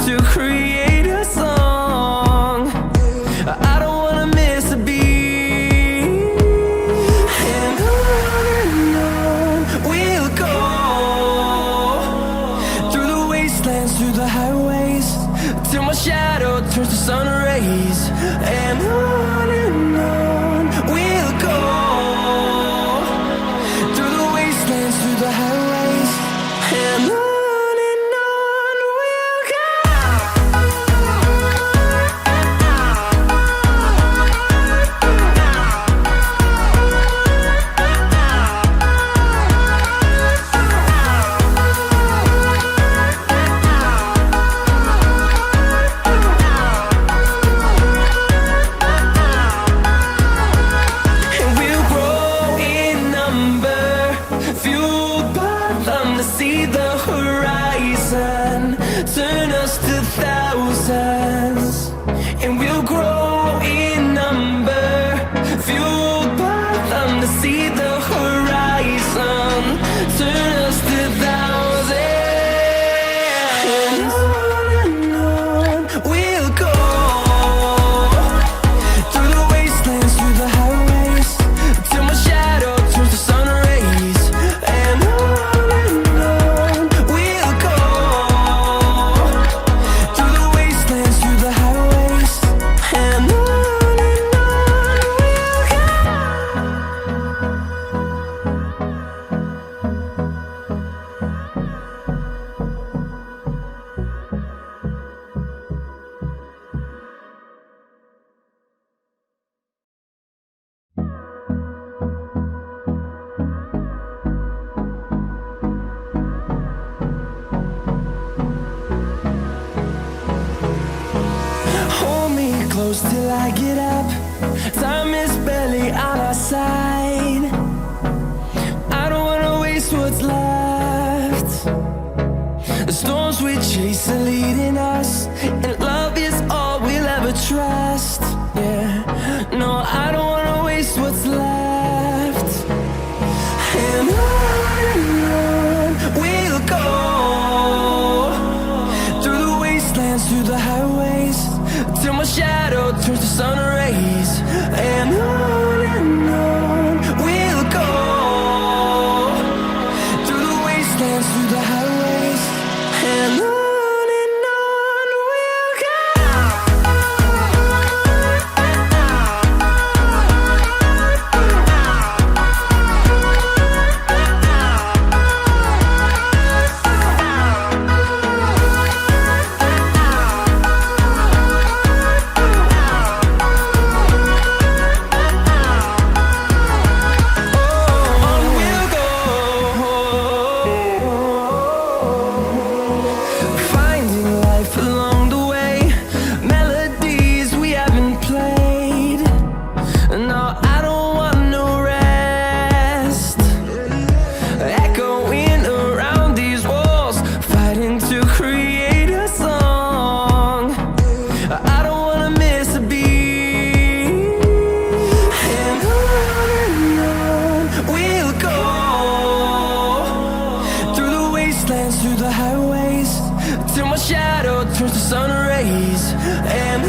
to create a song. I don't wanna miss a beat. And on we'll go, through the wastelands, through the highways, till my shadow turns to sun rays. And on we'll go, through the wastelands, through the highways, and on we'll go. And we'll grow in number, fueled by them to see the horizon, turn us to thousands. And we'll grow in number, fueled by them to see the horizon, turn us to thousands. And on we'll go, through the wastelands, through the highways, till my shadow turns to sun rays. And on we'll go, through the wastelands, through the highways, and on we'll go. Hold me close till I get up. Time is barely on our side. I don't wanna waste what's left. The storms we chase are leading us, and love is all we'll ever trust. Yeah, no, I don't wanna waste what's left. And on we'll go, through the wastelands, through the highways, till my shadow turns to sun rays. And on we'll go, through the wastelands, through the highways, and on we'll go. On we'll go, finding life along the way, melodies we haven't played. No, I don't want no rest, echoing around these walls, fighting to create a song. I don't wanna miss a beat. And on we'll go, through the wastelands, through the highways, till my shadow turns to sun rays. And